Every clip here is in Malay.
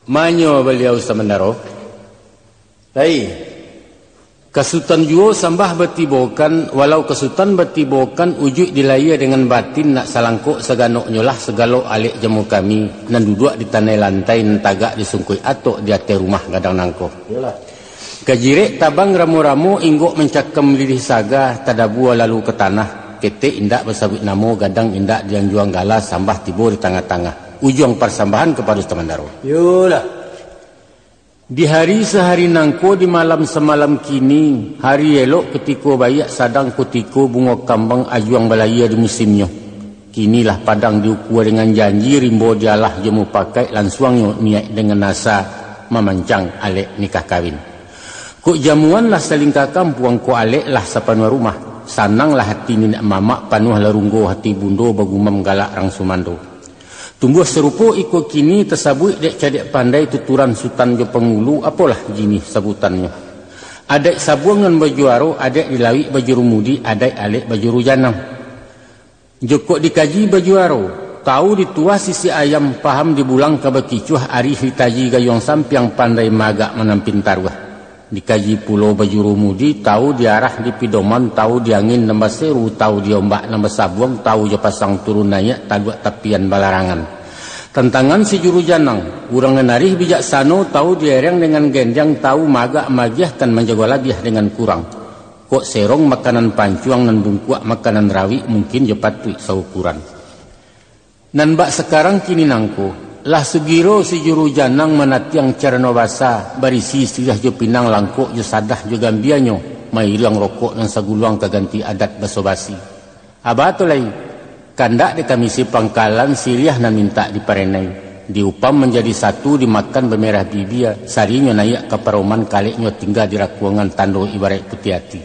Manyo beliau Samandaro. Hai. Kasutan juo sambah betibokan, walau kasutan betibokan ujuk dilaya dengan batin nak salangkok seganok nyolah segalo alik jemu kami nan duduk di tanah lantai nan tagak disungkui atok di atas rumah gadang nangko. Kajirek tabang ramu-ramu inggok mencakam lirih saga tadabua lalu ke tanah ketek indak bersabit namo gadang indak diang juang galas sambah tibo di tengah-tengah ujung persambahan kepada Samandaro. Yolah. Di hari sehari nangko di malam semalam kini, hari elok ketiko bayak sadang kutiko bunga kambang ajuang balaya di musimnya. Kinilah padang diukur dengan janji rimbo dialah jemu pakai lansuangnya niat dengan nasa memancang alek nikah kawin. Kok jamuan lah saling kakam puang ko alek lah sapanua rumah. Sanang lah hati ninak mamak panuh larunggo hati bundo bagumam galak rang sumando. Tumbuh serupo iko kini tersabut dek cadek pandai tuturan sultan jo pengulu apalah jini sabutannya. Adek sabuangan baju aro, adek dilawik baju rumudi, adek alek baju rujanam. Jokok dikaji baju aro, tahu ditua sisi ayam paham dibulang kabakicuh ari hitaji gayong sampiang pandai magak menampin taruah. Dikaji pulau baju rumudi, tahu diarah di pidoman, tahu diangin nambah seru, tahu diombak nambah sabuang, tahu je pasang turun naik, taduak tapian balarangan. Tantangan si juru janang, urang narih bijaksano, tahu diereng dengan gendang, tahu magak magiah kan menjaga lagiah dengan kurang. Kok serong makanan pancuang dan bungkuak makanan rawi mungkin je patut saukuran. Nan bak sekarang kini nangko. Lah segiro si juru janang menatiang carano basa barisi sirah jo pinang langkok jo sadah jo gambianyo mai ilang rokok dan saguluang kaganti adat baso basi. Abato lai kandak de kami si pangkalan siriah nan minta diparenai diupam menjadi satu dimakan bemerah bibia sarinyo naik kaparoman kaleknyo tinggal di rakuangan tando ibarat putih hati.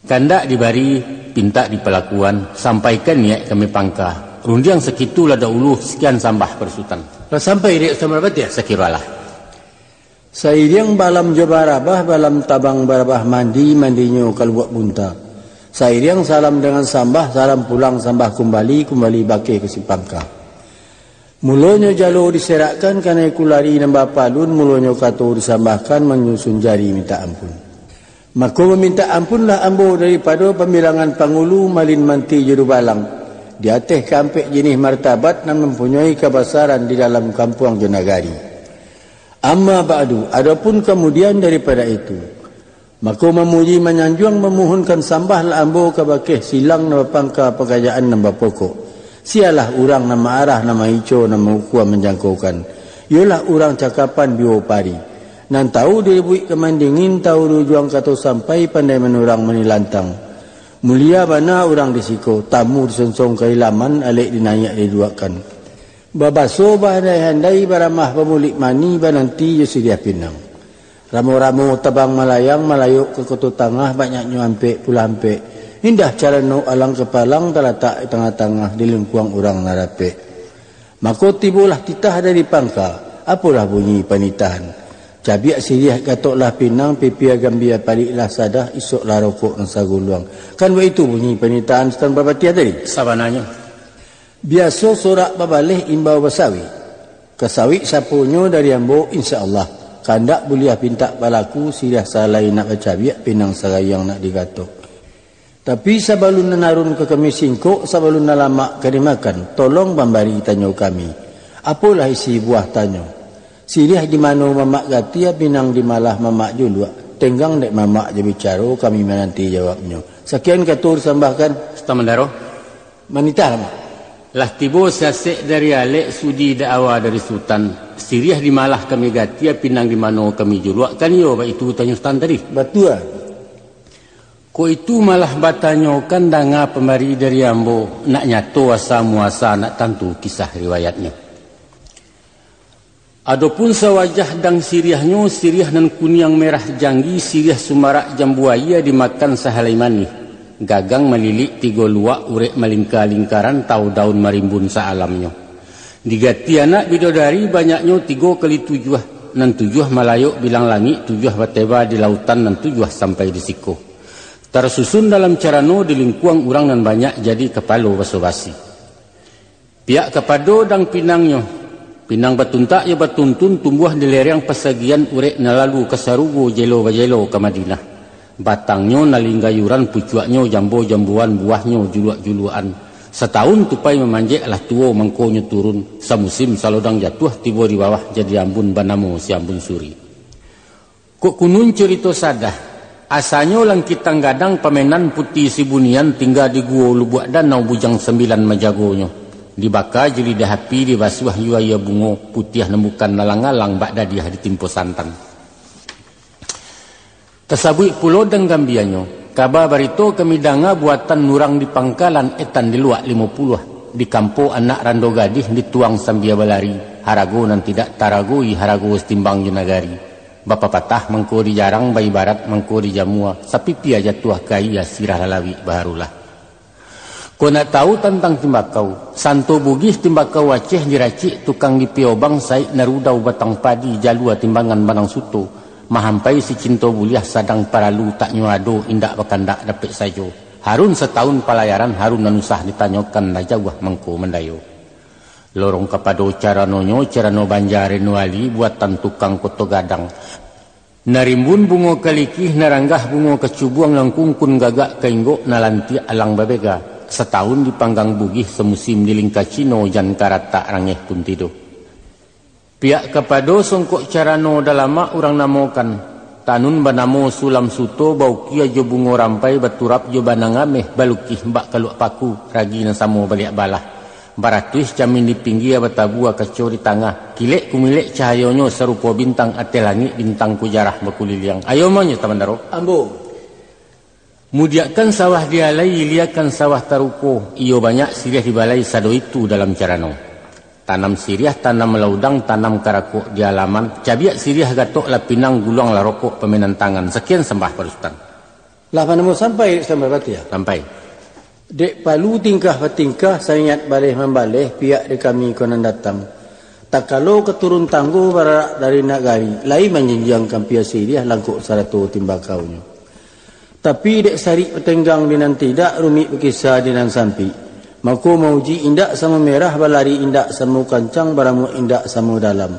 Kandak dibari pinta di pelakuan sampaikan niat kami pangka. Rundiang sekitu lada ulu sekian sambah persutan. Lah sampai dia sama berapa ya? Sekiralah. Sairiang balam jabarabah balam tabang barabah mandinyo kalau buat bunta. Sairiang salam dengan sambah salam pulang sambah kembali baki ke simpangka. Mulonyo jalo diserakkan karena kulari nambah palun mulonyo kato disambahkan menyusun jari minta ampun. Maka meminta ampunlah ambo daripada pemilangan pangulu malin manti juru balang. Di atas kampek jenis martabat dan mempunyai kebesaran di dalam kampung Jonagari. Amma ba'du, adapun kemudian daripada itu, maka memuji menyanjung memohonkan sambah ambo kabakeh silang nama pangka pekerjaan nama pokok. Sialah orang nama arah nama ico nama ukua menjangkaukan. Ialah orang cakapan biopari. Nan tahu diribuik kemandingin tahu rujuang kata sampai pandai menurang menilantang. Mulia bana orang disiko, tamu disonsong keilaman, alik dinayak diduakan. Babaso bahadai handai baramah pemulik mani bananti Yusiriah Pinang. Ramu-ramu tabang malayang, malayuk ke kota tangah, banyak nyuampek pula ampek. Indah cara no alang kepalang, terletak di tengah-tengah di lingkuang orang narapek. Maka tibulah titah dari pangka, apalah bunyi panitahan. Cabiak siriah katoklah pinang, pipia gambia paliklah sadah, isoklah rokok dan saguluang. Kan begitu bunyi penitaan setan babatia tadi? Sabananya. Biasa sorak babalih imbau basawi. Kasawi sapunyo dari ambo insyaAllah. Kandak buliah pinta palaku siriah salai nak bacabiak pinang sarayang nak digatok. Tapi sabalun narun ke kami singkok, sabalun nalamak kedimakan, tolong bambari tanyo kami. Apalah isi buah tanyo? Sirih di mana mamak gatia pinang di malah mamak julua. Tenggang dek mamak je bicara kami menanti jawabnya. Sekian katur sambahkan. Samandaro. Manita lama. Lah tibo sasek dari alek sudi da'awa dari sultan. Sirih di malah kami gatia pinang di mana kami julua. Kan yo itu tanya sultan tadi. Betul. Ko itu malah batanyo kan danga pembari dari ambo nak nyato asa muasa nak tantu kisah riwayatnya. Adapun sewajah dang siriahnya, siriah nan kuning merah janggi, siriah sumarak jambuaya dimakan sahalaimani. Gagang melilik tiga luak, urek malingka lingkaran, tahu daun marimbun saalamnya. Digati anak bidodari banyaknya 3 kali 7, nan 7 malayuk bilang langit, 7 bateba di lautan, nan 7 sampai di siko. Tersusun dalam carano di lingkuang urang nan banyak jadi kepalo baso basi. Pihak kepado dang pinangnya, Pinang batuntak ya batuntun tumbuh di lereng pesagian urek nalalu kesarugo jelo bajelo ke Madinah. Batangnya nalinggayuran pucuaknya jambu-jambuan buahnya juluak-juluan. Setahun tupai memanjek lah tua mangkonya turun. Samusim salodang jatuh tiba di bawah jadi ambun banamo si ambun suri. Kok kunun cerita sadah. Asalnya lang kitang gadang pamenan putih si bunian tinggal di gua lubuak danau bujang 9 majagonya. Dibaka jeli dahapi dibasuh yuaya bungo putih nembukan nalang-alang bak dadiah ditimpo santan. Tersabui pulau dan gambianyo. Kabar barito kami danga buatan nurang di pangkalan etan di luak 50. Di kampo anak rando gadih dituang sambia balari. Harago nan tidak taragoi harago setimbang junagari. Bapa patah mengko di jarang bayi barat mengko di jamua. Sapi pia jatuh kaya sirah lalawi baharulah. Kau nak tahu tentang timbakau? Santo bugis timbakau Aceh diracik tukang di piobang saik narudau batang padi jalua timbangan banang suto. Mahampai si cinta buliah sadang paralu tak nyuado indak bakandak dapet sajo. Harun setahun pelayaran harun nanusah ditanyakan najawah mengko mendayo. Lorong kapado caranonyo carano banjare nuali buatan tukang koto gadang. Narimbun bungo kalikih naranggah bungo kecubuang langkungkun gagak kainggo nalanti alang babega. Setahun dipanggang bugih semusim di lingka Cino jan karata rangeh pun tido. Pihak kapado songkok carano dalama urang namokan. Tanun banamo sulam suto bau kia jo bungo rampai baturap jo banangameh balukih mbak kaluk paku ragi nasamo baliak balah. Baratuis jamin di pinggir batabua kaco di tangah. Kilek kumilek cahayonyo serupa bintang ate langit bintang kujarah bakuliliang. Ayo monyo taman daro. Ambo. Mudiakan sawah dialai, liakan sawah taruko. Iyo banyak siriah dibalai sado itu dalam carano. Tanam siriah, tanam laudang, tanam karakuk di halaman. Cabiak siriah gatok la pinang guluang la rokok pemenan tangan. Sekian sembah Parustan. Lah mana mau sampai berarti ya? Sampai. Dek palu tingkah bertingkah sayat balih membalih pihak di kami konan datang. Tak kalau keturun tangguh barak dari nagari. Lain menjenjangkan pihak siriah langkuk saratu timbakaunya. Tapi dek sari petenggang dinan tidak rumit berkisah dinan sampi. Maku mauji indak sama merah balari indak sama kancang baramu indak sama dalam.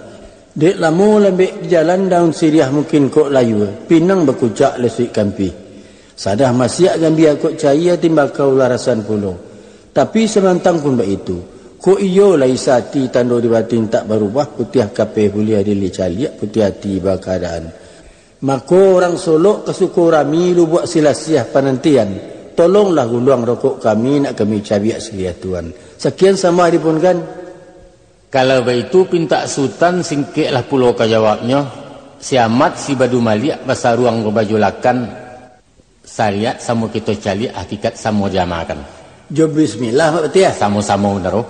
Dek lamu lembek di jalan daun siriah mungkin kok layu. Pinang berkucak lesik kampi. Sadah masyak gambia kok cahaya timbakau larasan pulau. Tapi semantang pun begitu. Kok iyo lai sati tando di batin tak berubah putih kape bulia dili caliak putih hati bakadaan. Maka orang Solok kesuku rami lu buat silasiah panantian. Tolonglah guluang rokok kami nak kami cabiak siliah tuan. Sekian sama adipun kan. Kalau begitu pinta sultan singkiklah pulau kajawabnya. Si amat si badu maliak bahasa ruang berbajulakan. Sariat sama kita cali hakikat sama jamakan. Jo bismillah mak betul ya. Sama-sama naro.